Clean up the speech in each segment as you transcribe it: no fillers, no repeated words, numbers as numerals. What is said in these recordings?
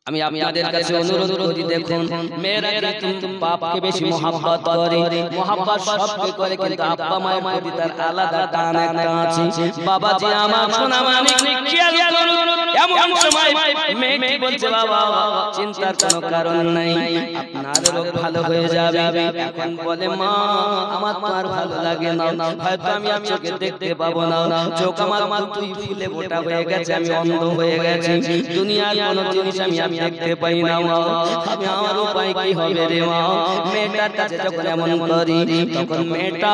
আমি আপনাদের কাছে অনুরোধ করি, দেখুন মেয়েরা কিন্তু বাপকে বেশি মহব্বত করে, মহব্বত সবকে করে, কিন্তু আব্বা মায়ের প্রতি তার আলাদা টান একটা আছে। বাবাজি আমার সোনা মানিক খেয়াল করুন, এমন সময় মেয়ে কি বলছে, বাবা চিন্তার কোনো কারণ নাই, আপনার রোগ ভালো হয়ে যাবে। এখন বলে, মা আমার তো আর ভালো লাগে না, হয়তো আমি আর চোখে দেখতে পাবো না, চোখ আমার তুই ফুলে মোটা হয়ে গেছে, আমি অন্ধ হয়ে গেছি, দুনিয়ার কোনো জিনিস আমি দেখতে পাই না, আমি আমার উপায় কি হবে রে মা। মেয়েটার কাছে যখন এমন করি, তখন মেয়েটা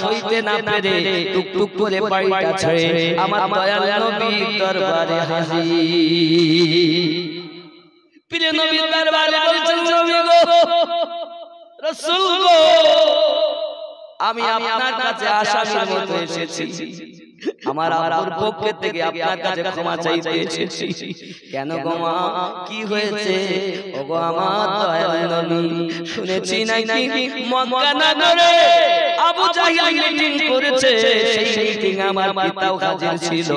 সইতে না পেরে টুকটুক করে বাড়িটা ছেড়ে আমার দয়াল নবীর দরবারে হাজির। প্রিয় নবীর দরবারে বলছেন, নবী গো, রাসূল গো, আমি আপনার কাছে আসামির মতো এসেছি, আমার আব্বুর পক্ষ থেকে আপনার কাছে ক্ষমা চাইতে এসেছি। কেন গো মা, কি হয়েছে? ও গো আমার দয়াল নবী, শুনেছি নাকি মক্কা নগরে আবু জাহিল মিটিং করেছে, সেই মিটিং আমার পিতাও হাজির ছিল।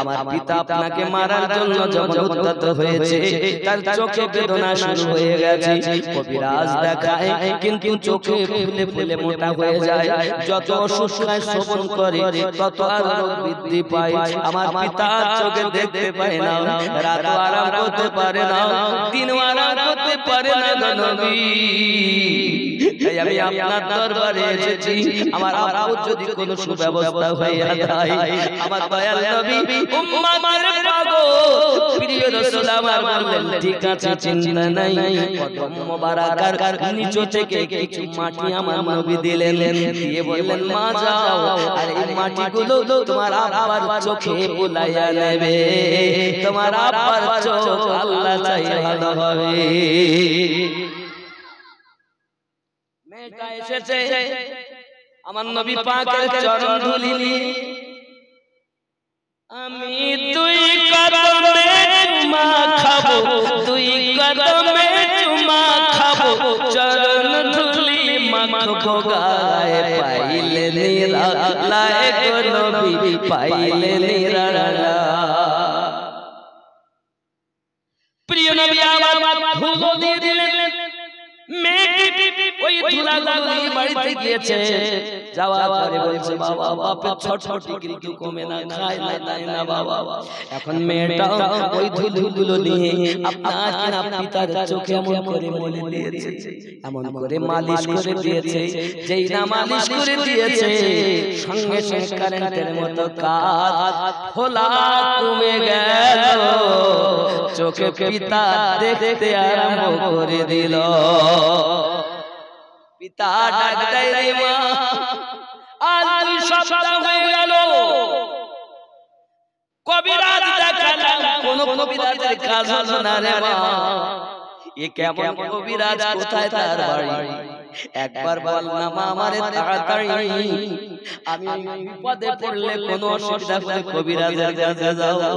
আমার পিতা আপনাকে মারার জন্য যখন উদ্যত হয়েছে, তার চোখে বেদনা শুরু হয়ে গেছে, কবিরাজ দেখায়, কিন্তু চোখে ফুলে ফুলে মোটা হয়ে যায়, যত অসুস্থতায় শোভন করে তত আর বৃদ্ধি পায়। আমার পিতা চোখে দেখতে পায় না, রাত আরাম করতে পারে না, দিন আরাম করতে পারে না নবী। তাই আমি আপনার দরবারে এসেছি, আমার আব্বুর যদি কোনো সুব্যবস্থা হয়ে যায়। আমার দয়াল নবী উম্মতের পাগল প্রিয় রাসূল আমার বললেন, ঠিক আছে চিন্তা নাই। কদম মোবারকার নিচ থেকে কিছু মাটি আমার নবী দিলেন, দিয়ে বললেন, মা যাও, আর এই মাটিগুলো তোমার আব্বার চোখে বুলাইয়া নেবে, তোমার আব্বার চোখ আল্লাহ চাই ভালো হবে। মেয়েটা এসেছে, আমার নবী পাকের চরণ ধুলি নিয়ে, আমি দুই কদমে চুমা খাবো, দুই কদমে চুমা খাবো, চরণ ধুলি মাখবো গায়ে, পাইলে নিরালা গো নবী, পাইলে নিরালা। প্রিয় নবী আমার ধুলো দিয়ে দিলেন, মেয়েটি ওই ধুলাগুলো বাড়িতে গিয়েছে, যাওয়ার পরে বলছে, বাবা বাপের ছটফটি কিন্তু কমে না, খায় না, দেয় না বাবা। এখন মেয়েটা ওই ধুলোগুলো নিয়ে আপনার পিতার চোখে এমন করে মলে দিয়েছে, এমন করে মালিশ করে দিয়েছে, যেই না মালিশ করে দিয়েছে, সঙ্গে সঙ্গে কারেন্টের মতো কাজ ফোলা কমে গেল, চোখে পিতা দেখতে আরম্ভ করে দিল। পিতা ডাক দেয়, রে মা, আজ দুই সপ্তাহ হয়ে গেল, কবিরাজ দেখালাম, কোন কবিরাজের কাজ হলো না রে মা। এ কেমন কবিরাজ, কোথায় তার বাড়ি? একবার বল না মা আমারে তাড়াতাড়ি, আমি বিপদে পড়লে, কোনো অসুবিধা হলে কবিরাজের কাছে যাও,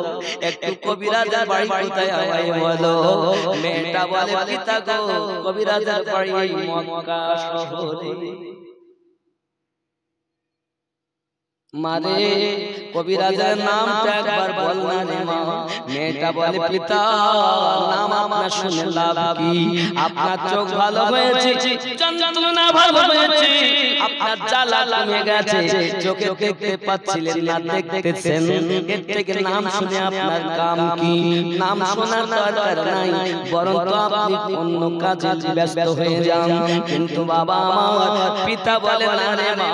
একটু কবিরাজের বাড়ি কোথায় আমায় বলো। মেয়েটা বলে, পিতা গো, কবিরাজের বাড়ি মক্কা শহরে। মারে কবিরাজের নামটা একবার বল না রে মা। মেয়েটা বলে, পিতা নাম আপনার শুনে লাভ কি? আপনার চোখ ভালো হয়েছে, যন্ত্রণা ভালো হয়েছে, আপনার জ্বালা কমে গেছে, চোখে দেখতে পাচ্ছিলেন না, দেখতেছেন, এর থেকে নাম শুনে আপনার কাম কি? নাম শোনার দরকার নাই, বরং তো আপনি অন্য কাজে ব্যস্ত হয়ে যান। কিন্তু বাবা আমার পিতা বলে, না রে মা,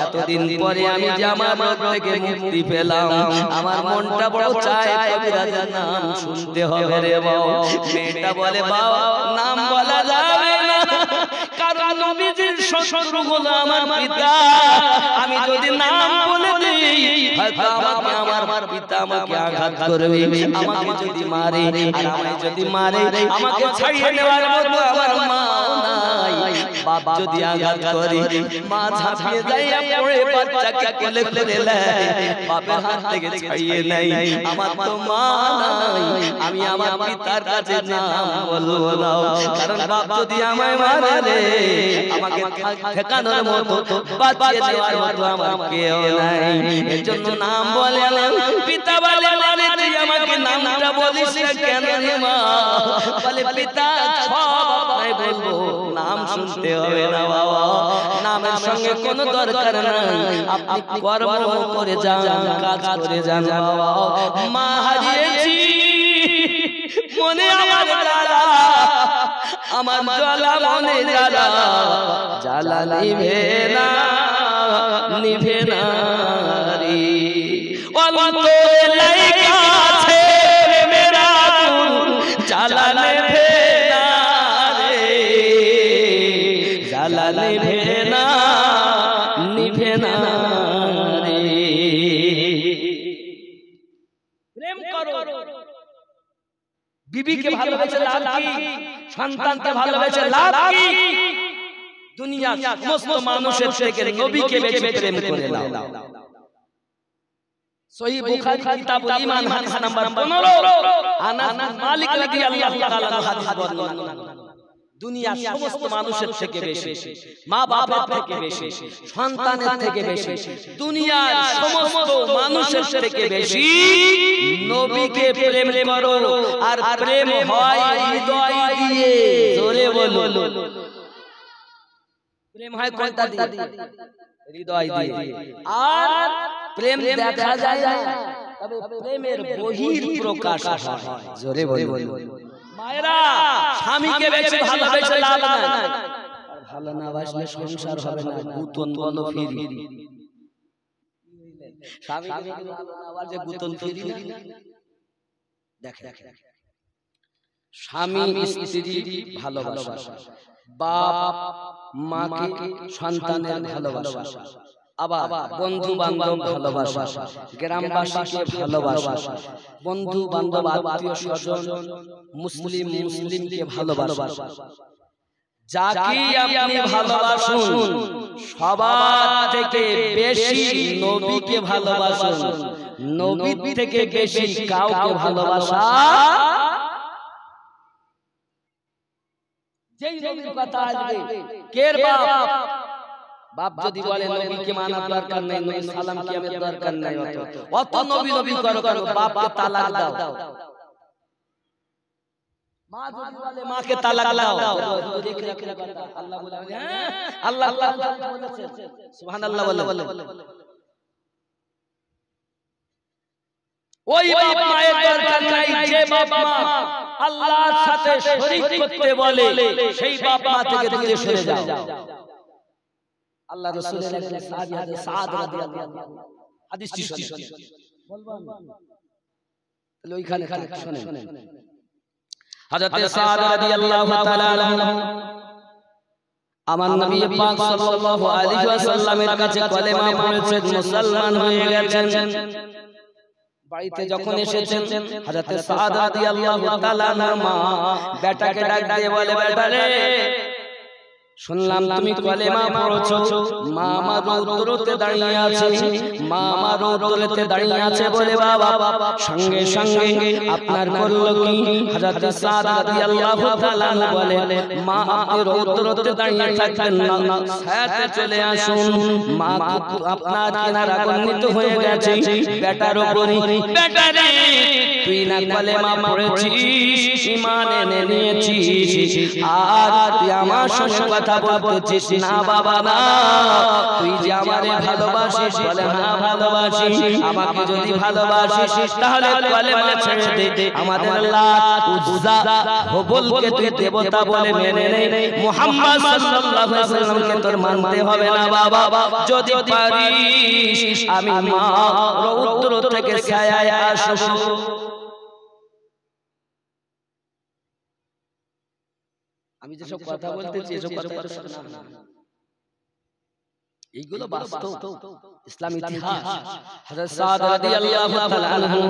এতদিন পরে আমি যে আমার রোগ থেকে মুক্তি পেলাম, আমার মনটা বড় চায় কবিরাজের নাম শুনতে হবে রে বাবা। মেয়েটা বলে, বাবা নাম বলা যাবে না, কারণ নবীজির শত্রু হলো আমার পিতা, আমি যদি নাম বলে দিই হয়তো আমাকে আমার পিতা আমাকে আঘাত করবে, আমাকে যদি মারে, আর আমাকে যদি মারে আমাকে ছাড়িয়ে নেওয়ার মতো আমার মা নাই, বাপ যদি আঘাত করে মা ঝাঁপিয়ে যাইয়া পড়ে বাচ্চাকে কোলে করে নেয়, বাপের হাত থেকে ছাড়িয়ে নেয়, আমার তো মা নাই, আমি আমার পিতার কাছে নাম বলবো না, কারণ বাপ যদি আমায় মারে রে, আমাকে ঠেকানোর মতো বাঁচিয়ে দেওয়ার মতো আমার কেউ নাই, এর জন্য নাম বলে। পিতা বলে, মারে তুই আমাকে নামটা বলিস কেন রে মা? বলে পিতা সব আপনাই বলবো, নাম শুনতে হবে না বাবা, নামের সঙ্গে কোনো দরকার নাই, আপনি কর্ম করে যান, কাজ করে যান বাবা। মা হারিয়েছি মনে আমার জ্বালা, আমার জ্বালা মনে জ্বালা, জ্বালা নিভে না নিভে না রে, অন্তরে লাইগা আছে মেরা আগুন, জ্বালা নিভে না রে, জ্বালা নিভে না নিভে না রে। প্রেম করো, বিবিকে ভালোবেসে লাভ কি, সন্তানকে ভালোবেসে লাভ কি, দুনিয়ার সমস্ত মানুষের থেকে নবীকে বেশি প্রেম করে নাও। সহিহ বুখারী কিতাবুল ঈমান হাদিস নাম্বার 15, আনাস মালিক রাদিয়াল্লাহু তাআলা হাদিস বর্ণনা, দুনিয়ার সমস্ত মানুষের থেকে বেশি, মা বাবার থেকে বেশি, সন্তানের থেকে বেশি, দুনিয়ার সমস্ত মানুষের থেকে বেশি নবীকে প্রেম করো। আর প্রেম হয় হৃদয় দিয়ে, জোরে বলো, প্রেম হয় কোনটা দিয়ে? হৃদয় দিয়ে। আর প্রেম দেখা যায় না, তবে প্রেমের বহির প্রকাশ হয়, জোরে বলো। মায়েরা, স্বামীকে বেশি ভালোবেসে লাভ নাই, আর ভালো না বাসলে সংসার হবে না, গুতন বলো ফিরি, স্বামীকে ভালো না বাসলে গুতন ফিরি না। দেখে স্বামী স্ত্রী ভালোবাসা, বাপ মাকে সন্তানের ভালোবাসা, আবার বন্ধু বান্ধব ভালোবাসা, গ্রামবাসীকে ভালোবাসা, বন্ধু বান্ধব আত্মীয় স্বজন মুসলিম মুসলিমকে ভালোবাসা, যাকে আপনি ভালোবাসুন সবার থেকে বেশি নবীকে ভালোবাসুন, নবী থেকে বেশি কাউকে ভালোবাসা। যেই নবীর কথা আসবে, কের বাপ, বাপ যদি বলে নবীকে মানার দরকার নাই, নবী সালাম কিয়ামের দরকার নাই, অত নবী নবী করো, বাপকে তালাক দাও। মা যদি বলে মাকে তালাক দাও, আল্লাহ বলে, আল্লাহ বলেছে, সুবহানাল্লাহ বলে, ওই বাপ মায়ের দরকার নাই, যে বাপ মা আল্লাহর সাথে শরীক করতে বলে সেই বাপ মা থেকে দূরে সরে যাও। আল্লাহ রাসূলের একজন সাহাবী হযরত সাদ রাদিয়াল্লাহু আনহু হাদিসটি শুনেন, বলবো তাহলে ওইখানে শুনেন। হযরত সাদ রাদিয়াল্লাহু তাআলা আনহু আমার নবী পাক সাল্লাল্লাহু আলাইহি ওয়াসাল্লামের কাছে কলেমা পড়েছেন, মুসলমান হয়ে গেছেন। বাড়িতে যখন এসেছেন হযরত সাদ রাদিয়াল্লাহু তাআলা আনহু মা বেটাকে ডাক দিয়ে বলে, বেটা রে, শুনলাম তুমি কলেমা পড়ছো, মা আমার উত্তরতে দাঁড়িয়ে আছে, মা আমার উত্তরতে দাঁড়িয়ে আছে বলে বাবা সঙ্গে সঙ্গে আপনার করলো কি? হযরত সাদ রাদিয়াল্লাহু তাআলা আনহু বলে, মা আপনার উত্তরতে দাঁড়িয়ে থাকবেন না, সাথে চলে আসুন, মা আপনার কিনারা গন্নিত হয়ে গেছে বেটার উপরে। বেটা রে, তুই না কলেমা পড়েছিস, ঈমান এনে নিয়েছিস, আর তুই আমার সঙ্গে কথা বলতেছিস না বাবা না, তুই যে আমারে ভালোবাসিস, বলে হ্যাঁ ভালোবাসি, আমাকে যদি ভালোবাসিস তাহলে কলেমা ছেড়ে দে, আমাদের লাত উজ্জা হুবলকে তুই দেবতা বলে মেনে নে, মুহাম্মদ সাল্লাল্লাহু আলাইহি ওয়াসাল্লামকে তোর মানতে হবে না বাবা, যদি পারিস আমি মা উত্তর থেকে ছায়ায় আসবো। আমি যেসব কথা বলতেছি এসব কথা না, এইগুলো বাস্তব ইসলামী ইতিহাস। হযরত সাদ রাদিয়াল্লাহু তাআলা আনহু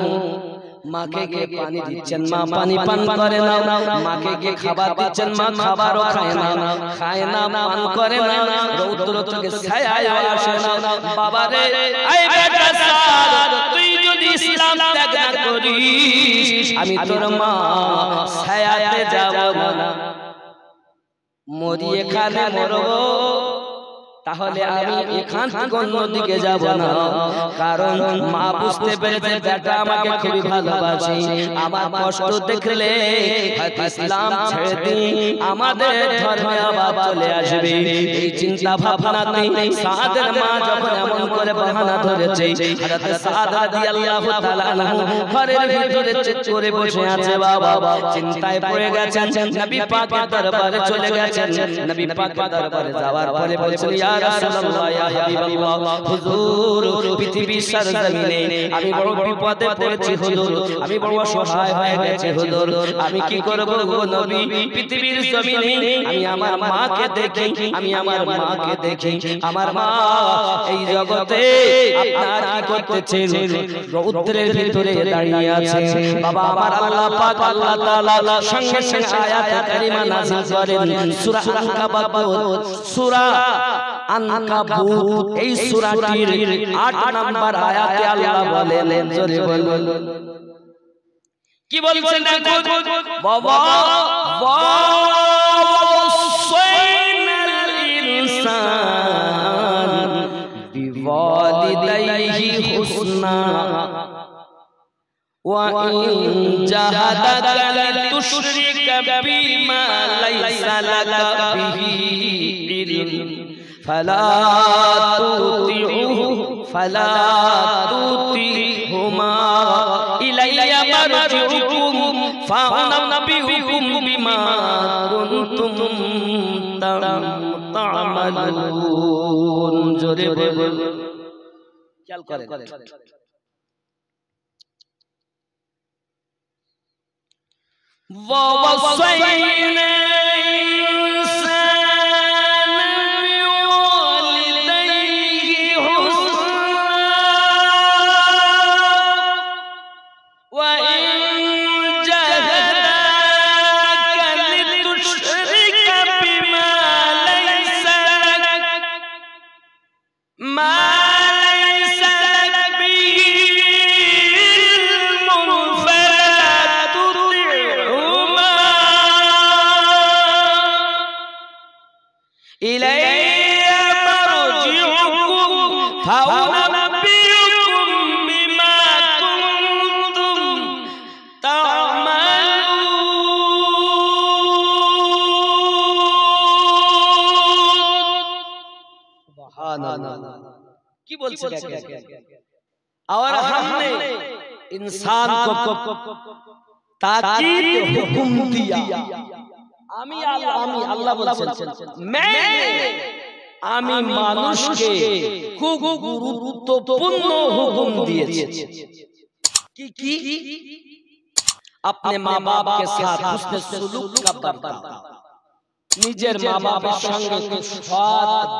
মাকে কে পানি দিচ্ছেন, মা পানি পান করে না, মাকে কে খাবার দিচ্ছেন, মা খাবারও খায় না, পান করে না, রৌদ্র থেকে ছায়ায় আসে না। বাবা রে, এই বেটা সাদ, তুই যদি ইসলাম ত্যাগ না করিস আমি তোর মা ছায়াতে যাব না, মরি এখানে মরব, তাহলে আমি এখান থেকে অন্যদিকে যাব না, কারণ মা বুঝতে পেরেছে বেটা আমাকে খুবই ভালোবাসে, আমার কষ্ট দেখলে হয়তো ইসলাম ছেড়ে দিই আমাদের ধর্মে আবার চলে আসবে। এই চিন্তা ভাবনাতে সাদের মা যখন এমন করে বাহানা ধরেছে, হযরত সাদ রাদিয়াল্লাহু তাআলা আনহু ঘরের ভিতরে চুপ করে বসে আছে। বাবা চিন্তায় পড়ে গেছেন, নবী পাকের দরবারে চলে গেছেন। নবী পাকের দরবারে যাওয়ার পরে বলছেন, ইয়া রাসূলুল্লাহ, ইয়া হাবিবাল্লাহ, হুজুর পৃথিবীর সরজমিনে আমি বড় বিপদে পড়েছি হুজুর, আমি বড় অসহায় হয়ে গেছি হুজুর, আমি কি করব গো নবী? পৃথিবীর জমিনে আমি আমার মাকে দেখি, আমি আমার মাকে দেখি, আমার মা এই জগতে আপনার কি করতেছে? রৌদ্রের ভিতরে দাঁড়িয়ে আছে। বাবা আমার আল্লাহ পাক আল্লাহ তাআলা সঙ্গে সঙ্গে আয়াত কারিমা নাযিল করেন। সূরা আনকাবুত, সূরা আনকাবুত এই সূরাটির 8 নম্বর আয়াতে আল্লাহ বলেন, জোরে বলুন কি বলছেন? দেখো বাবা ওয়াসাইনাল ইনসান বিওয়ালিদাইহি হুসনা ওয়া ইন জাহাদাকা লিতুশরিকা বিমা লাইসা লাকা বিহি ইলম ফালা তুতিহুমা ইলাইয়া মারজিউকুম ফাউনাব্বিউকুম বিমা কুনতুম তা'মালুন। জোরে বলুন, খেয়াল করেন। ووصينا الإنسان بوالديه حسنا وإن جاهداك لتشرك بما ليس لك কি বলছে और हमने इंसान को ताकीद हुकुम दिया। আমি আল্লাহ বলছেন আমি মানুষকে খুব গুরুত্বপূর্ণ হুকুম দিয়েছি। কি? अपने माँ बाप के साथ हुस्न सुलूक का बर्ताव, নিজের মা বাবার সঙ্গে সৎ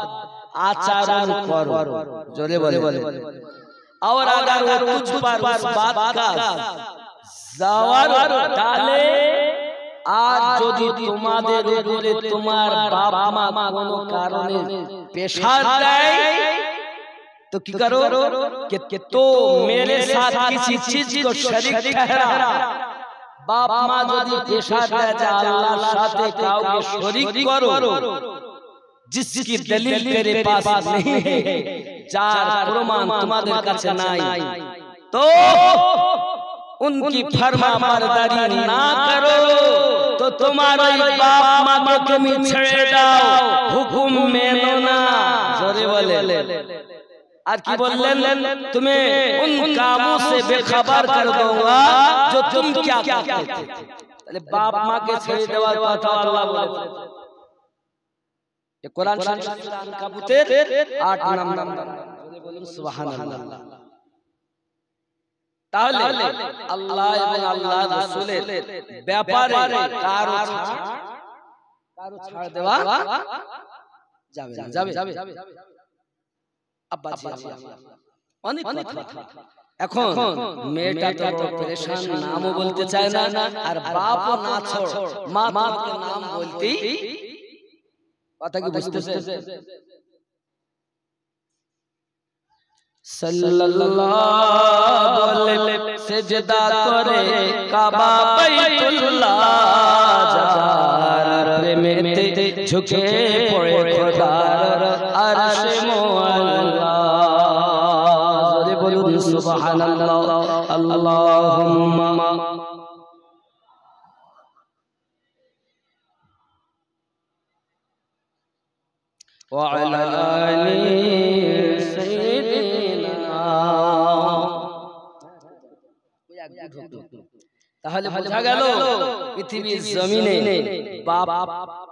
आचरण करो। जोरे बोले और अगर वो तुझ पर उस बात का ज़वार डाले, आज যদি তোমাদের উপরে তোমার বাবা মা কোনো কারণে पेशार দেয় तो কি करो कि तो मेरे साथ किसी चीज को शरीक ठहरा। बाप माँ যদি पेशार দেয় যে আল্লাহর সাথে কাউকে শরীক করো, जिसकी दलील तेरे पास नहीं है, जार प्रमाण तुम्हारे काছে নাই, तो उनकी फरमा बरदारी ना करो तो तुम्हारे बाप माँ को तुम छेड़ दाओ, हुकुम मेनो ना। जोरे बोले আর কি বললেন? तुम्हें उन कामों से बेखबर कर दूंगा जो तुम क्या करते थे। তাহলে বাপ মাকে ছেড়ে দেওয়ার কথা আল্লাহ বলেছেন। ये कुरान शरीफ सूरा अनकाबुतेर 8 नंबर। বলুন সুবহানাল্লাহ। তাহলে আল্লাহ এবং আল্লাহর রাসূলের ব্যাপারে কারো ছাড় দেওয়া যাবে না। যাবে আব্বা জি অনেক কথা। এখন মেয়েটা তো পরেশান, নামও বলতে চায় না, আর বাপও না ছোড়, মা বাপকে নাম বলতেই কথা কি বুঝতেছে? সাল্লাল্লাহু আলাইহি সিজদা করে কাবা বাইতুল্লাহ যার প্রেমেতে ঝুঁকে পড়ে খোদার আরশে মুআল্লা জোরে বলুন সুবহানাল্লাহ আল্লাহুম্মা ওয়া আলা আলি সাইয়্যিদিনা। তাহলে বোঝা গেল পৃথিবীর জমিনে বাপ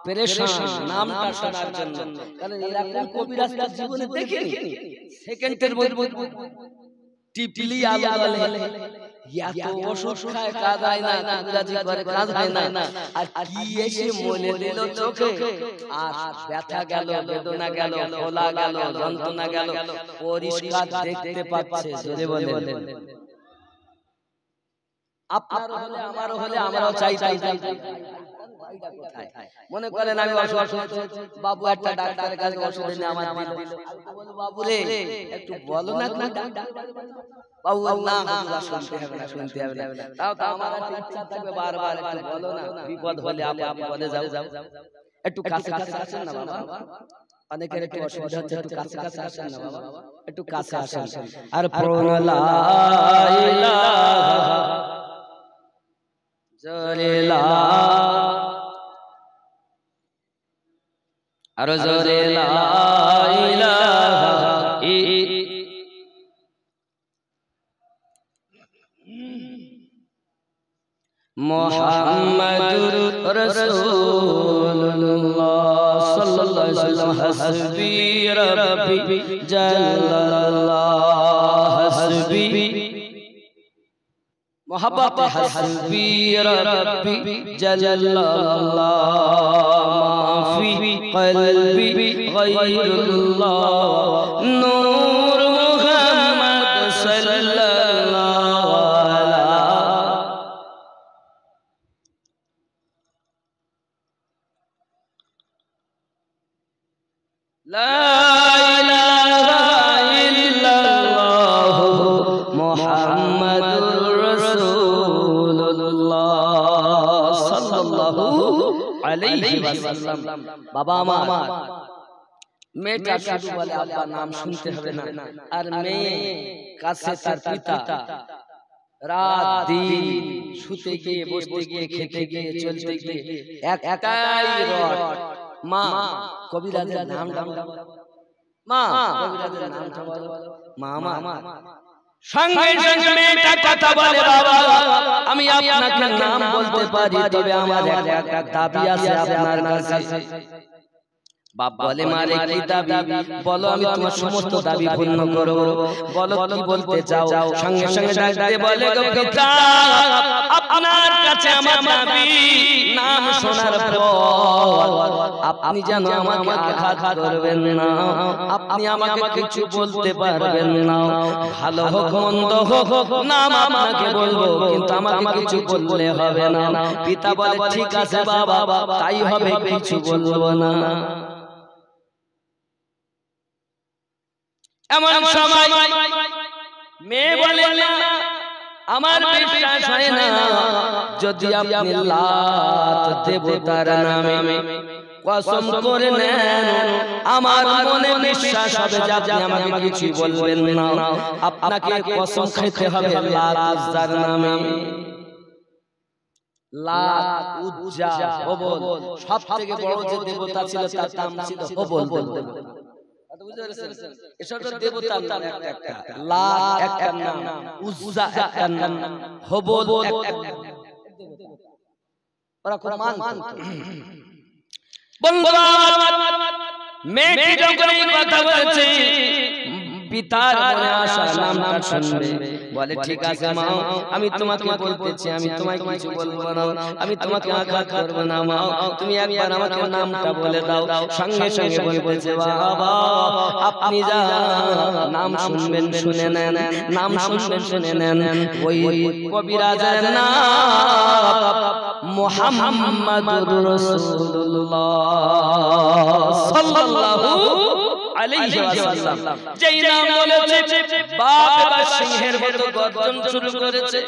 পেরেশান নামটা শোনার জন্য, কারণ এরকম কবিরাজ তার জীবনে দেখিনি। সেকেন্ডের মধ্যে টিপলি আলো জ্বলে, এত ওষুধ খায় কাজ হয় না, কবিরাজি করে কাজ হয় না, আর কি এসে মলে দিল চোখে, আর ব্যথা গেল, বেদনা গেল, ফোলা গেল, যন্ত্রণা গেল, পরিষ্কার দেখতে পাচ্ছে। জোরে বলেন। আপনার হলে আমারও হলে আমরাও চাইতাম মনে করেন আমি অসুস্থ, বাবু একটা ডাক্তারের কাছে ওষুধ এনে আমার দিল, বাবু রে একটু বলো না, বাবু না শুনতে হবে না, শুনতে হবে না, তাও তো আমার একটা ইচ্ছা থাকবে বারবার একটু বলো না, বিপদ হলে আপনি বলে যাও, একটু কাছে কাছে আসেন না বাবা, অনেকের একটু অসুবিধা হচ্ছে, একটু কাছে কাছে আসেন না বাবা, একটু কাছে আসেন। আর পড়ুন লা ইলাহা জোরে লা, আর জোরে লা ইলাহা মুহাম্মাদুর রাসূলুল্লাহ সাল্লাল্লাহু আলাইহি ওয়াসাল্লাম। হাসবি রাব্বি জাল্লাল্লাহ, হাসবি মোহাব্বত, হাসবি রাব্বি জাল্লাল্লাহ, মাফি কলবি গায়রুল্লাহ, নূর মুহাম্মদ সাল্লাল্লাহু আলাইহি লা ইলাহা ইল্লাল্লাহ মুহাম্মাদুর রাসূলুল্লাহ সাল্লাল্লাহু আলাইহি ওয়াসাল্লাম। বাবা আমার মেয়েটা শুধু বলে আব্বা নাম শুনতে হবে না, আর মেয়ে কাছে তার পিতা, রাত দিন শুতে গিয়ে, বসতে গিয়ে, খেতে গিয়ে, চলতে গিয়ে একটাই রট, মা কবিরাজের নাম দাও, মা কবিরাজের নামটা বলো, মা মা। সঙ্গে সঙ্গে মেয়েটা কথা বলে, বাবা আমি আপনাকে নাম বলতে পারি, তবে আমার একটা দাবি আছে আপনার কাছে। বাপ বলে, মারে কি দাবি বলো, আমি তোমার সমস্ত দাবি পূর্ণ করব, বলো কি বলতে চাও। সঙ্গে সঙ্গে ডাকতে বলে, গো পিতা আপনার কাছে আমার দাবি, নাম শোনার পর আপনি যেন আমাকে আঘাত করবেন না, আপনি আমাকে কিছু বলতে পারবেন না, ভালো হোক মন্দ হোক নাম আপনাকে বলবো, কিন্তু আমাকে কিছু বললে হবে না। পিতা বলে, ঠিক আছে বাবা তাই হবে, কিছু বলবো না। এমন সময় মেয়ে বলে, না আমার বিশ্বাস হয় না, যদি আপনি লাত দেবতার নামে কসম করে নেন, আমার মনে বিশ্বাস হবে যে আপনি আমাকে কিছু বলবেন না, আপনাকে কসম খেতে হবে লাত উজ্জার নামে। লাত, উজ্জা, হবল সবথেকে বড় যে দেবতা ছিল তার নাম ছিল হবল দেবতা। এসব দেবতার নাম একটা, লাত একটা নাম, উজ্জা একটা নাম, হবল একটা নাম, ওরা খুব মানত। বন্ধুরা মেয়ে যখন এই কথা বলেছে, পিতার মনে আসা নামটা শুনবে, বলে ঠিক আছে মা আমি তোমাকে বলতেছি, আমি তোমায় কিছু বলবো না, আমি তোমাকে আঘাত করবো না, মা তুমি একবার আমাকে নামটা বলে দাও। সঙ্গে সঙ্গে বলতেছে, বাবা আপনি যা নাম শুনবেন শুনে নেন, নাম শুনবেন শুনে নেন, ওই কবিরাজের নাম মুহাম্মাদুর রাসূলুল্লাহ সাল্লাল্লাহু আলাইহি ওয়াসাল্লাম। যেই নাম বলেছে বাপ এবার সিংহের মতো গর্জন শুরু করেছে,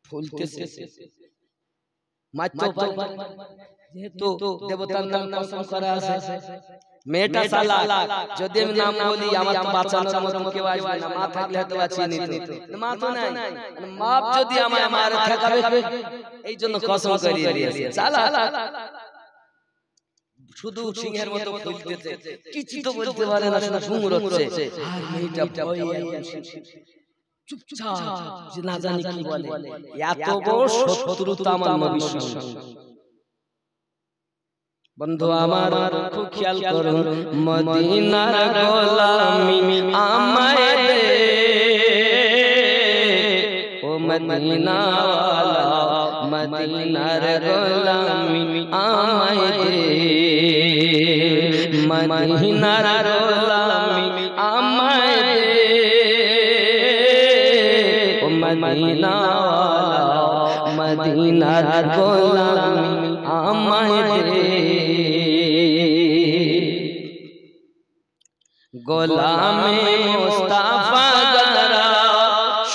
ফুলতেছে। মারতেও পারে, যেহেতু দেবতার নাম কসম করা আছে। মেয়েটা সালাক, যদি আমি নাম বলি আমার তো বাঁচানোর মতো কেউ আসবে না, মা থাকলে হয়তো বাঁচিয়ে নিত, মা তো নাই, মা যদি আমায় মারে ঠেকাবে, এই জন্য কসম করিয়ে দিয়েছে। সালাক শুধু সিংহের মতো ফুলতেছে, কিছু তো বলতে পারে না, শুধু ঘুমড়োচ্ছে। আর মেয়েটা ভয়ে চুপচাপ, যে না জানি কি বলে। এত বড় শত্রুতা আমার নবীর সঙ্গে। বন্ধু আমার খুব খেয়াল করুন, মদিনার গোলামি আমায় দে, ও মদিনা ওয়ালা, মদিনার গোলামি আমায় দে, মদিনার গোলামি আমায় দে, ও মদিনা ওয়ালা, মদিনার গোলামি আমায় দে। গোলামে মুস্তাফা যারা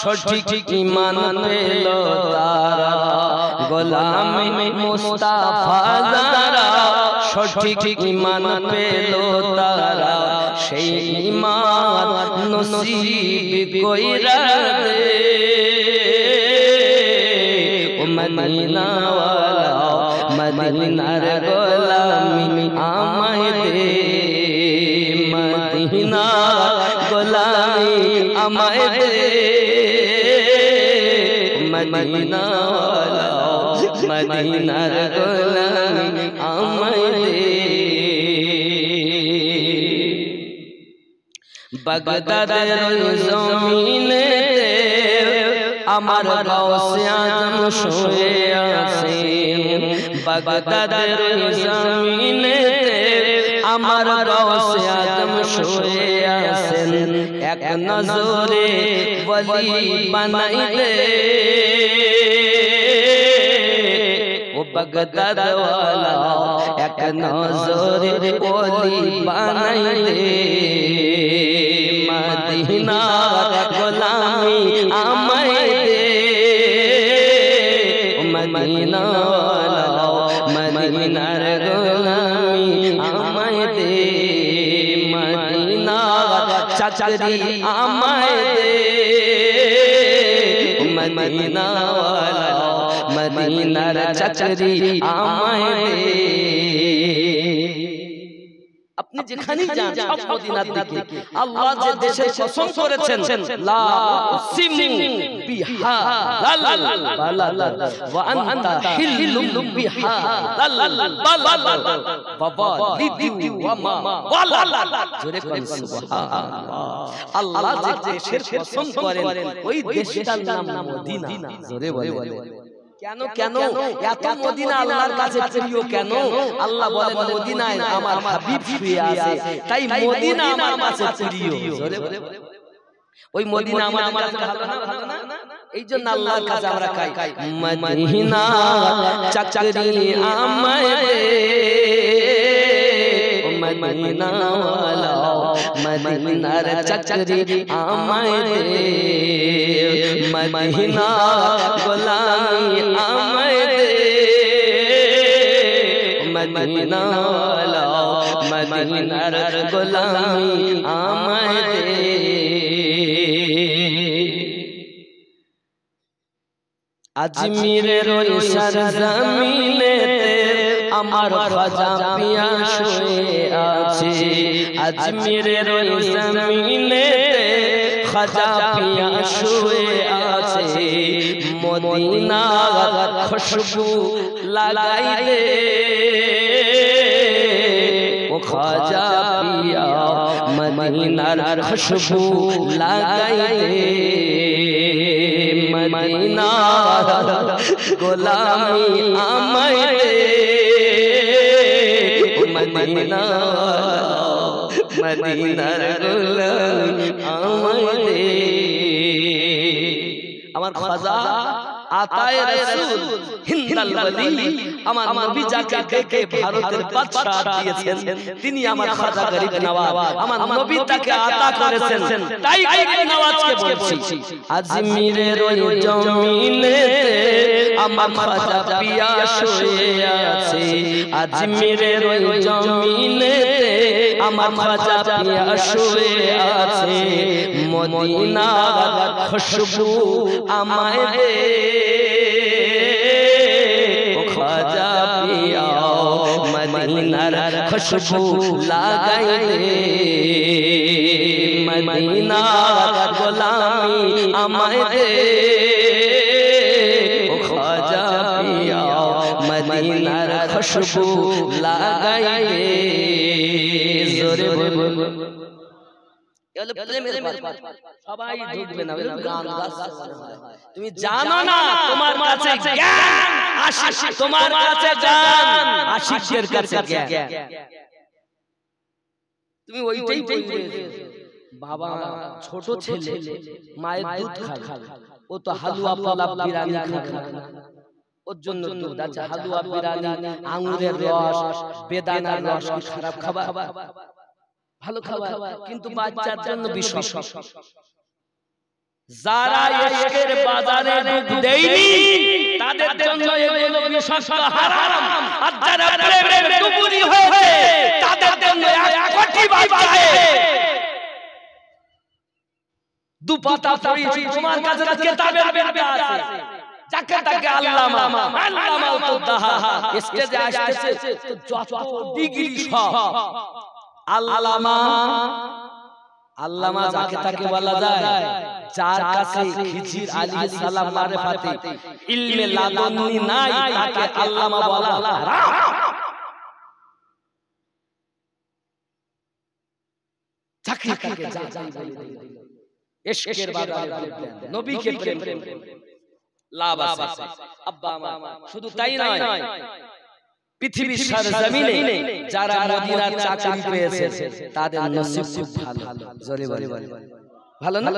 সঠিক ঈমান পেল তারা, গোলামে মুস্তাফা যারা সঠিক ঈমান পেল তারা, সেই ঈমান নসিব কইরা দে, ও মদিনা ওয়ালা, মদিনার গোলামি আমায় দে, মদিনা গোলামি আমায় দে, মদিনা ওয়ালা, মদিনার গোলামি আমায় দে। বাগদাদের জমিনেতে আমার গাউসে আজম শুয়ে আছেন, বাগদাদের জমিনেতে আমার গাউসে আজম শুয়ে আছেন, এক নজরে ওলি বানাই দে, ও বাগদাদ ওয়ালা, এক নজরে ওলি বানাই দে, মদিনা গোলামি আমায় দে, মদিনা ওয়ালা, মদিনার গোলামি আমায় দে, মদিনা চাকরি আমায় দে, মদিনা ওয়ালা, মদিনার চাকরি আমায় দে। আপনি যেখানেই যান সব মদিনার দিকে। আল্লাহ যে দেশের কসম করেছেন, লা উসিমু বিহাযাল বালাদ ওয়া আনতা হিল্লুম বিহাযাল বালাদ ওয়া ওয়ালিদি ওয়া মা ওয়ালাদ, জোরে কোন সুবহানাল্লাহ। আল্লাহ যে দেশের কসম করেন ওই দেশটার নাম মদিনা, জোরে বলে। কেন কেন এত মদিনা আল্লাহর কাছে প্রিয় কেন? আল্লাহ বলেন মদিনায় আমার হাবিব শুয়ে আছে, তাই মদিনা আমার কাছে প্রিয়, জোরে বলে। ওই মদিনা আমার কাছে ভালো না, ভালো না, এই জন্য আল্লাহর কাছে আমরা খাই। মদিনা চাকরি আমায় দে, ও মদিনা ওয়ালা, মদিনার চাকরি আমায় দে, মদিনা গোলামি আমায় দে, মদিনা ওয়ালা, মদিনার গোলামি আমায় দে। আজমিরের ওই সরজমিনেতে আমার খাজা পিয়া শুয়ে আছে, আজমিরের ওই জমিনেতে খাজা পিয়া শুয়ে আছে, মদিনার খুশবু লাগাই দে, ও খাজা পিয়া মদিনার খুশবু লাগাই দে, মদিনা গোলামি আমায় দে, মদিনা মদিনার গোলামি আমায় দে। আমার খাজা আতায়ে রাসূল হিন্দাল ওয়ালি আমার নবী যাকে দেখে ভারতের বাদশা দিয়েছেন তিনি আমার খাজা গরিব নওয়াজ আমার নবী তাকে আতা করেছেন তাই গরিব নওয়াজকে বলছি আজমিরের ওই জমিনেতে আমার খাজা পিয়া শুয়ে আছে আজমিরের ওই জমিনেতে আমার খাজা পিয়া শুয়ে আছে মদিনার খুশবু আমায় দে খাজা পিয়া মদিনার খুশবু লাগাই দে মদিনার গোলামি আমায় দে খাজা পিয়া মদিনার খুশবু লাগাই দে জোরে বল সবাই ঢুকবে না গান গাচ্ছে তুমি জানো না তোমার কাছে জ্ঞান আশিক তোমার কাছে জ্ঞান আশিকের কাছে জ্ঞান তুমি ওইটাই বলবে বাবা ছোট ছেলে মায়ের দুধ খায় ও তো হালুয়া পোলাপ বিরিয়ানি খায় ওর জন্য দুধ আছে হালুয়া বিরিয়ানি আঙ্গুরের রস বেদানার রস কি খারাপ খাবার ভালো খাবার কিন্তু বাচ্চার জন্য বিষয় যারা ইশকের বাজারে ডুব দেয়নি তাদের জন্য এগুলো বিষাক্ত হারাম আর যারা প্রেমের ডুবুরি হয়েছে তাদের জন্য এক কোটি বাচ্চা দুপাতা পড়েছি তোমার কাছে কিতাবের বেরবে আছে যাকে তাকে আল্লামা আল্লামাল কুদ্দাহা স্টেজে আসছে তো যত ডিগ্রি সব আল্লামা আল্লামা যাকে তাকে বলা যায় যার কাছে খিজির আলাইহিস সালাম মারিফাতে ইলমে লাদুন্নি নাই তাকে আল্লামা বলা হারাম যাকে তাকে যা যা ইশকের বাজারে নবীকে প্রেম লাভ আছে আব্বা আমার শুধু তাই নয় পৃথিবীর সরজমিনে যারা মদিনার চাকরি পেয়েছে তাদের নসিব খুব ভালো জোরে বলে ভালো না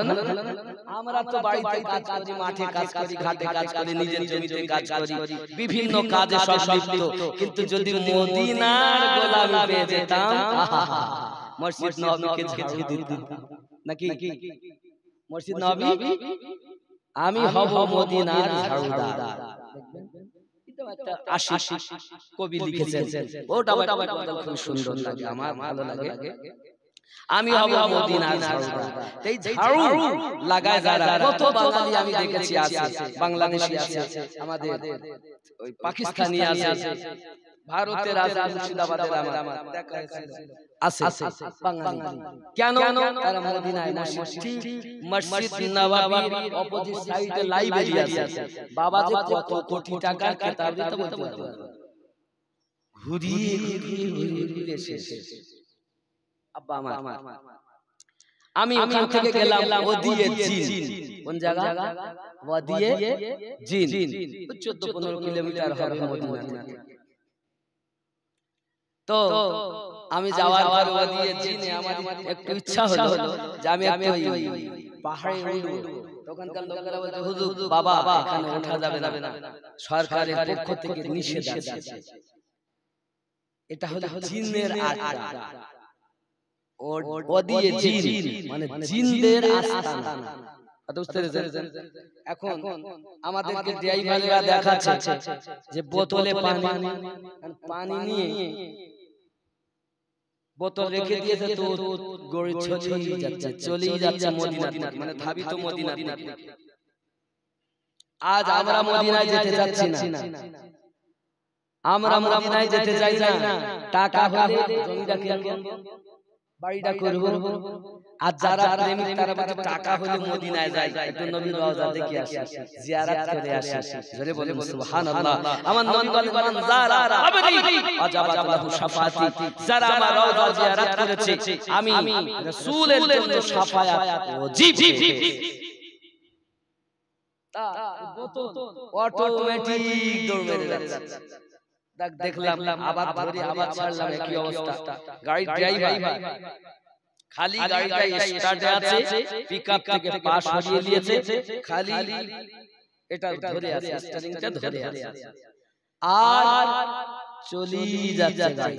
আমরা তো বাড়িতে কাজ করি মাঠে কাজ করি ঘাটে কাজ করি নিজের জমিতে কাজ করি বিভিন্ন কাজে সংলিপ্ত কিন্তু যদি মদিনার গোলামি পেয়ে যেতাম মসজিদ নববীকে ঝাড়ু দিতাম নাকি মসজিদ নববী আমি হব মদিনার ঝাড়ুদার আশিক কবি লিখেছেন ওটা খুব সুন্দর লাগে আমার ভালো লাগে আমি হব মদিনার ঝাড়ুদার এই ঝাড়ু লাগায় যারা কত বাঙালি আমি দেখেছি আছে বাংলাদেশি আছে আমাদের ওই পাকিস্তানি আছে ভারতের আছে মুর্শিদাবাদের আমার দেখা আছে বাঙালি কেন তারা মদিনায় মসজিদ নববীর অপোজিট সাইডে লাইব্রেরি আছে বাবা যে কত কোটি টাকার কিতাব দিতে বলতে ঘুরিয়ে ঘুরিয়ে শেষ আব্বা আমার আমি ওখান থেকে গেলাম ওদিয়ে জিন কোন জায়গা ওদিয়ে জিন 14-15 কিলোমিটার হবে মদিনা থেকে তো আমি যাওয়ার পর ওদিয়ে জিনে আমার একটু ইচ্ছা হলো যে আমি একটু পাহাড়ে উঠব তখনকার লোকেরা বলতে হুজুর বাবা এখানে ওঠা যাবে না সরকারের পক্ষ থেকে নিষেধ আছে এটা হলো জিনের আড্ডা ওদিয়ে জিন মানে জিনদের আস্তানা এখন আমাদেরকে ড্রাইভাররা দেখাচ্ছে যে বোতলে পানি নিয়ে বোতল রেখে দিয়েছে তো গড়ি চলেই যাচ্ছে মদিনা মানে ধাবিত মদিনা আজ আমরা মদিনায় যেতে যাচ্ছি না আমরা মদিনায় যেতে চাই না টাকা হলে জমিটা কিনবো বাড়িটা করব আর যারা প্রেমিক তারা বলে টাকা হলে মদিনায় যায় একটু নবীর রওজা দেখে আসি জিয়ারত করে আসি জোরে বলে সুবহানাল্লাহ আমার নবী বলেন মান যারা আবদি আজাবাত লাহু শাফাতি যারা আমার রওজা জিয়ারত করেছে আমি রাসূলের জন্য শাফায়াত ওয়াজিব তা বোতল অটোমেটিক দৌড় মেরে যাচ্ছে দেখলাম আবার ধরে আবার ছাড়লাম কি অবস্থা গাড়ি ড্রাইভার খালি গাড়িটা স্টার্টে আছে পিকআপ থেকে পাশ হরিয়ে দিয়েছে খালি এটা ধরে আছে, স্টিয়ারিংটা ধরে আছে, আর চলি যাচ্ছে গাড়ি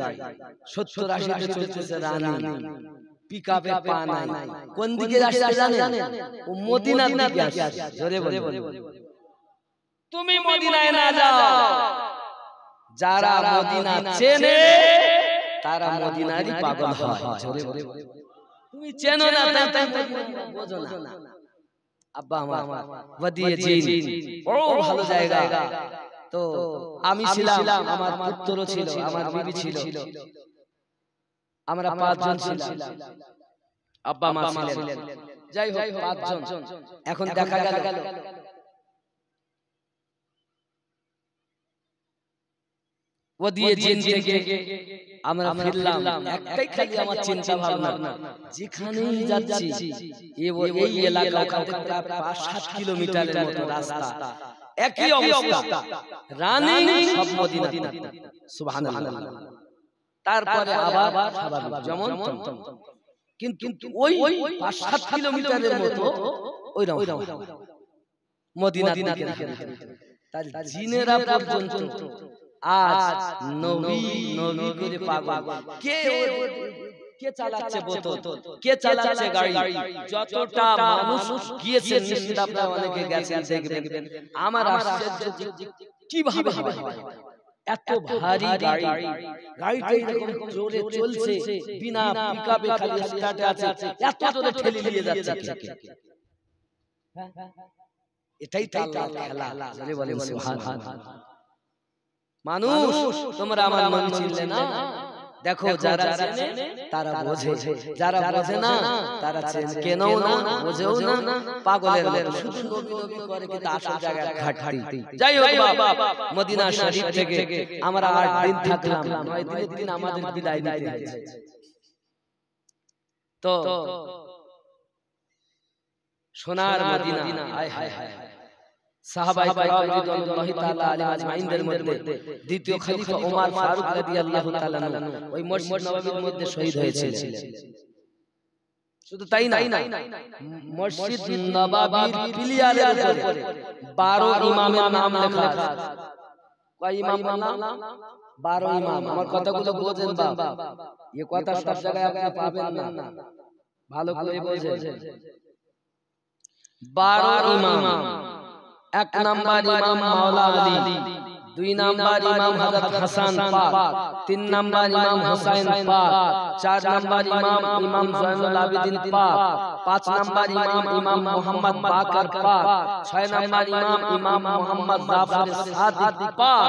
70-80 তে চলতেছে রানি, পিকআপে পা নাই। কোন দিকে আসছে জানেন? ও মদিনার দিকে আসছে। জোরে বলে, তুমি মদিনায় না যাও, যারা মদিনা চেনে তারা মদিনারই পাগল হয়। জোরে বলে, তুমি চেনো না তাই বোঝো না। আব্বা আমার ওয়াদিয়ে জিন বড় ভালো জায়গা। তো আমি ছিলাম, আমার পুত্র ছিল, আমার বিবি ছিল, আমরা 5 জন ছিলাম, আব্বা মা ছিলেন, যাই হোক 5 জন। এখন দেখা গেল ওয়াদিয়ে জিন থেকে আমরা ফিরলাম, একটাই খালি আমার চিন্তা ভাবনা, যেখানেই যাচ্ছি এই এলাকা ওখান থেকে প্রায় 5-7 কিলোমিটারের মতো রাস্তা, একই অবস্থা, রানিং সব মদিনা। সুবহানাল্লাহ। তারপরে আবার স্বাভাবিক যেমন, কিন্তু ওই 5-7 কিলোমিটারের মতো ওইরকম মদিনা দিকে। তার জিনেরা পর্যন্ত আজ নবী নবী করে পাগল। কে চালাচ্ছে বোতল, কে চালাচ্ছে গাড়ি, যতটা মানুষ গিয়েছে নিশ্চিত আপনারা অনেকে গেছেন দেখবেন। আমার আশ্চর্য কিভাবে হয় এত ভারী গাড়ি, গাড়িটা এরকম জোরে চলছে, বিনা পিকআপে খালি স্টার্টে আছে, এত জোরে ঠেলে নিয়ে যাচ্ছে। এটাই তো আল্লাহর খেলা। জোরে বলেন সুবহানাল্লাহ। মানুষ তোমরা আমার নবী চিনলে না, দেখো যারা চেনে তারা বোঝে, যারা বোঝে না তারা কেনও না, বোঝেও না, পাগলের মতো শুধু নবী নবী করে কিন্তু আসল জায়গায় ঘাটতি। যাই হোক বাবা, মদিনা শরীফ থেকে আমরা 8 দিন থাকলাম, 9 দিনের দিন আমাদের বিদায় নিতে হয়েছে। তো সোনার মদিনা, হায় হায় হায়, সাহাবায়ে কেরাম রাদিয়াল্লাহু তাআলা আলাইহিম আজমাইনদের মধ্যে দ্বিতীয় খলিফা ওমর ফারুক রাদিয়াল্লাহু তাআলা ওই মসজিদ নববীর মধ্যে শহীদ হয়েছিলেন। শুধু তাই না, মসজিদ নববীর পিলিয়ারের উপরে 12 ইমামের নাম লেখা আছে। কয় ইমাম বললাম? 12 ইমাম। আমার কথাগুলো বোঝেন বাবা, এই কথা সব জায়গায় আপনি পাবেন না, ভালো করে বোঝেন। 12 ইমাম। 1 নাম্বার ইমাম মাওলা আলী, 2 নাম্বার ইমাম হযরত হাসান পাক, 3 নাম্বার ইমাম হুসাইন পাক, 4 নাম্বার ইমাম জয়নুল আবেদিন পাক, 5 নাম্বার ইমাম মুহাম্মদ বাকর পাক, 6 নাম্বার ইমাম মুহাম্মদ জাফর সাদিক পাক।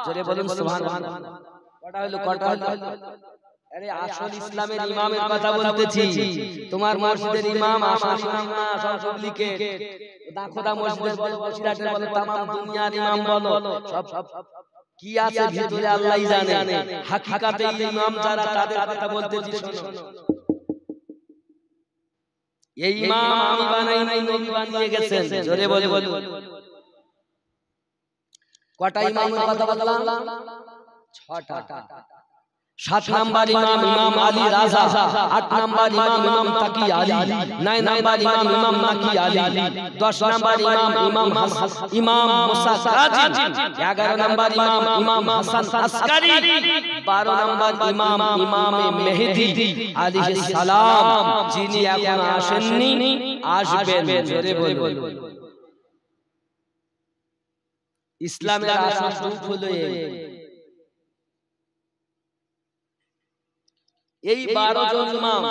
জোরে বলুন সুবহানাল্লাহ। কটা হলো? আরে আসল ইসলামের ইমামের কথা বলতেছি, তোমার মসজিদের ইমাম আসল ইমাম না, সব ডুপ্লিকেট। দাখোদা মসজিদের বলো, বসিরহাটের বলো, तमाम দুনিয়ার ইমাম বলো, সব কি আছে ভিতরে আল্লাহই জানে। হাকিকাতে ইমাম যারা তাদের কথা বলতেছি শোনো। এই ইমাম আমি বানাই নাই, নবী বানিয়ে গেছেন। জোরে বলো। কটা ইমামের কথা বললাম? 6টা। 7 নাম্বার ইমাম আলী রাজা, 8 নাম্বার ইমাম তাকি আলী, 9 নাম্বার ইমাম নাকি আলী, 10 নাম্বার ইমাম মুসা কাজিম, 11 নাম্বার ইমাম হাসান আসকারি, 12 নাম্বার ইমাম মেহেদী আলাইহিস সালাম, যিনি এখন আসেননি, আসবেন। জোরে বলুন। ইসলামের আসল রূপ হলো এই 12 জন ইমাম,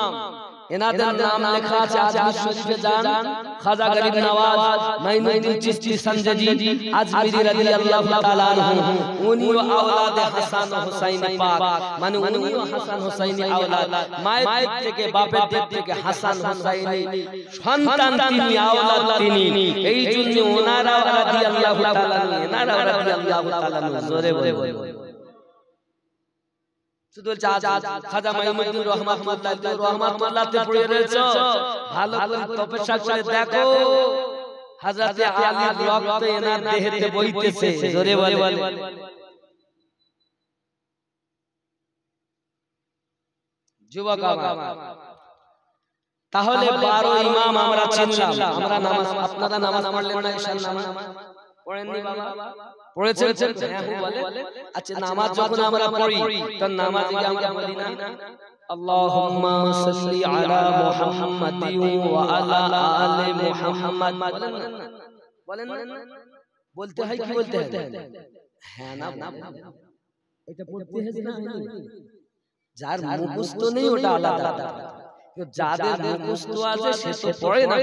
এনাদের নাম লেখা আছে আজমির শরীফে। যান, খাজা গরিব নওয়াজ মাইনুদ্দিন চিশতি সঞ্জদি আজমিরি রাদিয়াল্লাহু তাআলা আনহু, উনিও আওলাদে হাসান ও হুসাইন পাক, মানে উনিও হাসান হুসাইনি আওলাদ, মায়ের থেকে বাপের দিক থেকে হাসান হুসাইনি সন্তান, তিনি আওলাদ তিনি। এই জন্য ওনারা রাদিয়াল্লাহু তাআলা, এনারা রাদিয়াল্লাহু তাআলা। জোরে বলে শুধু খাজা মাইনুদ্দিন রহমাতুল্লাহ তে পড়ে রয়েছে, ভালো করে তপস্যা করে দেখো, হযরতে আলীর রক্ত এনার দেহেতে বইতেছে। জোরে বলে। যুবক আমার, তাহলে 12 ইমাম আমরা চিনলাম। আমরা নামাজ, আপনারা নামাজ পড়লেন না, ঈশার নামাজ? পড়েননি বাবা? পড়েছেন? হ্যাঁ বলে। আচ্ছা নামাজ যখন আমরা পড়ি তখন নামাজে কি আমরা বলি না আল্লাহুম্মা সাল্লি আলা মুহাম্মাদিন ওয়া আলা আলি মুহাম্মাদ? বলেন না? বলতে হয় কি বলতে হয়? হ্যাঁ না এটা পড়তে হয় না? যার মুখস্থ নেই ওটা আলাদা, যাদের মুখস্থ আছে সে তো পড়ে না।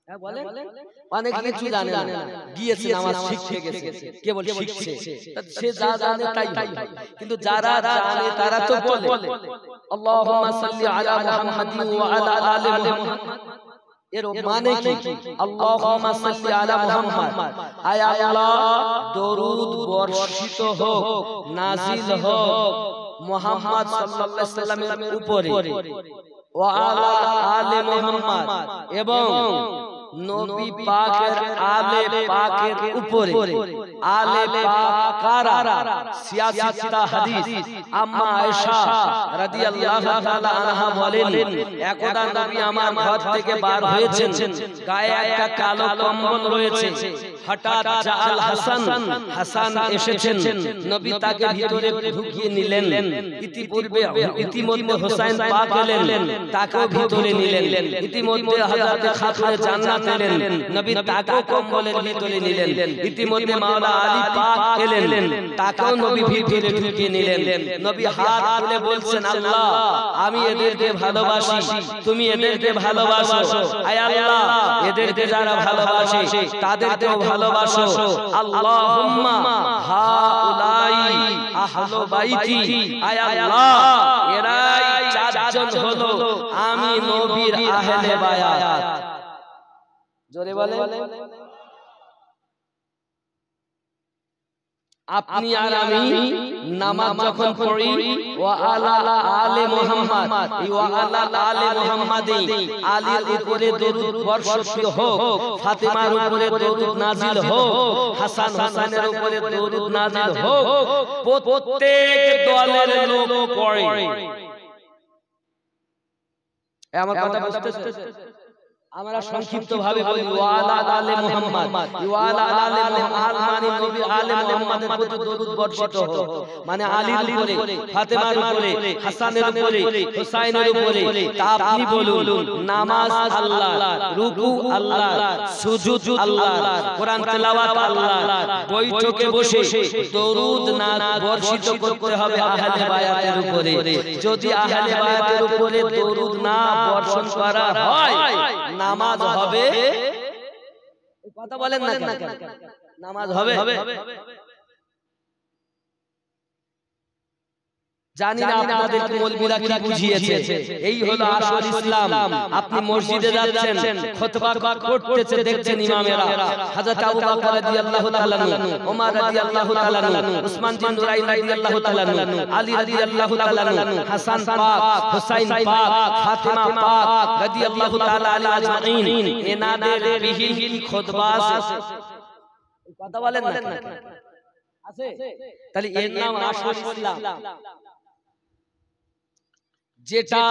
হ্যাঁ বলে অনেক কিছু জানে না, গিয়েছে নামাজ শিখতে গেছে, কেবল শিখছে, সে যা জানে তাই। কিন্তু যারা জানে তারা তো বলে আল্লাহুম্মা সাল্লি আলা মুহাম্মাদিন ওয়া আলা আলি মুহাম্মাদ। এর মানে কি? আল্লাহুম্মা সাল্লি আলা মুহাম্মাদ, আয় আল্লাহ দরুদ বর্ষিত হোক, নাজিল হোক মুহাম্মদ সাল্লাল্লাহু আলাইহি সাল্লামের উপরে, ওয়া আলা আলি মুহাম্মাদ এবং নবী পাকের আলে পাকের উপরে। আলে পাক কারা? সিয়াসিতা হাদিস আম্মা আয়েশা রাদিয়াল্লাহু তাআলা আনহা বলেন, একদা নবী আমার ঘর থেকে বার হয়েছেন, গায়ে একটা কালো কম্বল রয়েছে। হঠাৎ জাআল হাসান এসেছেন, নবী তাকে ভিতরে ঢুকিয়ে নিলেন। ইতিমধ্যে হোসেন পাক এলেন, তাকেও ভিতরে নিলেন। ইতিমধ্যে হযরত খাতুনে জান্নাত এলেন, নবী তাকেও কম্বলের ভিতরে নিলেন। ইতিমধ্যে মাওলা আলী পাক এলেন, তাকেও নবী ভিতরে ঢুকিয়ে নিলেন। নবী হাত তুলে বলছেন, আল্লাহ আমি এদেরকে ভালোবাসি, তুমি এদেরকে ভালোবাসো। আয় আল্লাহ এদেরকে যারা ভালোবাসে তাদেরকেও ভালোবাসো। আল্লাহুম্মা হাউলাই আহলু বাইতি, আয় আল্লাহ এরাই চারজন হলো আমি নবীর আহলে বায়াত। জোরে বলে আপনি আর আমি নামাজ যখন পড়ি ওয়া আলা আলি মুহাম্মদ, ওয়া আলা আলি মুহাম্মাদি, আলীর উপরে দরুদ বর্ষিত হোক, ফাতিমার উপরে দরুদ নাজিল হোক, হাসান হোসেনের উপরে দরুদ নাজিল হোক, প্রত্যেক দলের লোক পড়ে। আমার কথা বুঝতেছেন? আমরা সংক্ষিপ্ত ভাবে বলি ওয়া আলা আলি মুহাম্মদ, ওয়া আলা আলি মুহাম্মদ মানে নবী আলে মুহাম্মাদের প্রতি দরুদ বর্ষিত হোক, মানে আলীর উপরে, ফাতেমার উপরে, হাসানের উপরে, হুসাইনের উপরে। তা আপনি বলুন নামাজ আল্লাহ, রুকু আল্লাহ, সুজুদ আল্লাহ, কোরআন তেলাওয়াত আল্লাহ, বৈঠকে বসে দরুদ না বর্ষিত করতে হবে আহলে বায়াতের উপরে। যদি আহলে বায়াতের উপরে দরুদ না বর্ষণ করা হয় নামাজ হবে? কথা বলেন না কেন? নামাজ হবে? জানি না আপনাদেরকে মৌলবীরা কি বুঝিয়েছে। এই হলো আসল ইসলাম। আপনি মসজিদে যাচ্ছেন, খুতবা করতেছে, দেখছেন ইমামেরা হযরত আবু বকর রাদিয়াল্লাহু তাআলা আনহু, ওমর রাদিয়াল্লাহু তাআলা আনহু, উসমান বিন নুরাইন রাদিয়াল্লাহু তাআলা আনহু, আলী রাদিয়াল্লাহু তাআলা আনহু, হাসান পাক, হুসাইন পাক, ফাতিমা পাক রাদিয়াল্লাহু তাআলা আলাইহিম আজমাইন, এনাদের বিহিন কি খুতবা আছে? কথা বলেন না কেন? আছে? তাহলে এর নাম আসল ইসলাম। যেটা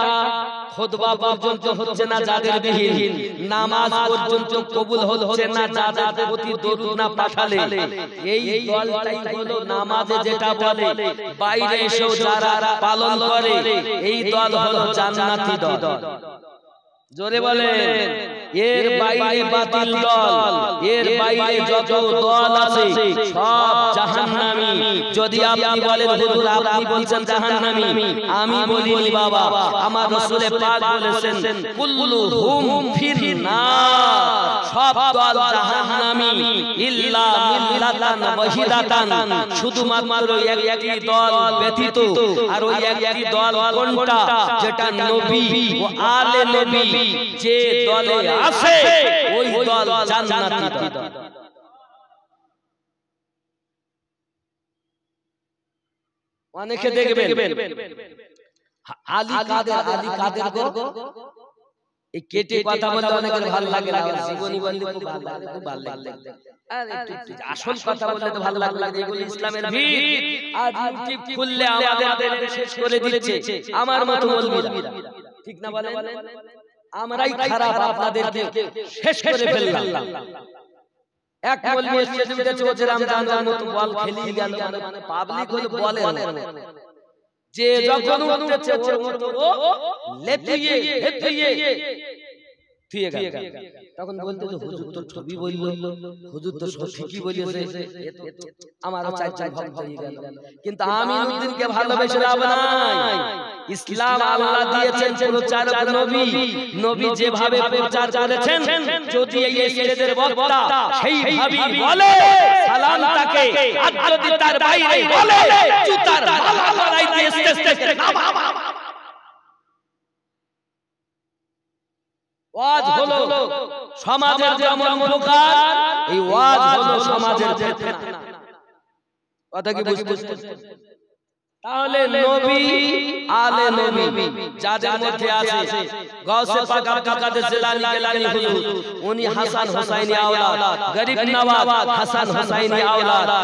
খুতবা পর্যন্ত হচ্ছে না যাদের বিহীন, নামাজ পর্যন্ত কবুল হচ্ছে না যাদের প্রতি দরুদ না পাঠালে, এই দলটাই হলো নামাজে যেটা বলে বাইরে এসেও যারা পালন করে এই দল হলো জান্নাতি দল। জোরে বলেন এর বাইরে বাতিল দল, এর বাইরে যত দল আছে সব জাহান্নামী। যদি আপনি বলেন হুজুর আপনি বলছেন জাহান্নামী, আমি বলিনি বাবা, আমার রাসূল পাক বলেছেন কুল্লুহুম ফিন্নার, সব দল জাহান্নামী ইল্লা মিল্লাতান ওয়াহিদাতান, শুধুমাত্র একটি দল ব্যতীত। আর ওই একটি দল কোনটা? যেটা নবী ও আলে নবী যে দলে আছে ওই দল জান্নাতি দল। অনেকে দেখবেন আলী কাদের গো এই কেটে কথা বলতে অনেকের ভালো লাগে না, জীবনী বলতে খুব ভালো লাগে, খুব ভালো লাগে। আর একটু আসল কথা বলতে তো ভালো লাগে। এগুলো ইসলামের ভিত। আজ ইউটিউব খুললে আমাদের শেষ করে দিচ্ছে আমার মতো মৌলবীরা, ঠিক না বলেন? আমরাই খারাপ, আপনাদেরকে শেষ করে ফেললাম। এক মৌলবি স্টেজে উঠেছে ও যে রমজানের মতো বল খেলি গেল, মানে পাবলিক হলো বলে যে যখন উঠেছে ওর মতো ও লেপিয়ে হেপিয়ে ঠিক আছে। তখন বলতে যে হুজুর তো ছবি বলল, হুজুর তো ঠিকই বলেছে, আমারও চাই চাই ভক্ত হয়ে গেল। কিন্তু আমিনুদ্দিনকে ভালোবেসে লাভ নাই। ইসলাম আল্লাহ দিয়েছেন প্রচারক নবী, নবী যেভাবে প্রচার করেছেন যদি এই স্টেজের বক্তা সেইভাবে বলে সালাম তাকে, আর যদি তার বাইরে বলে জুতার মালা মারাই দিয়ে স্টেজ থেকে নামা। ওয়াজ হলো সমাজের যেমন উপকার, এই ওয়াজ হলো সমাজের ফিতনা। কথা কি বুঝতে? তাহলে নবী আলে নবী যাদের মধ্যে আছে গাউসে পাক আব্দুল কাদের জিলানী গিলানী হুজুর, উনি হাসান হুসাইনি আওলাদ, গরিব নওয়াজ হাসান হুসাইনি আওলাদ।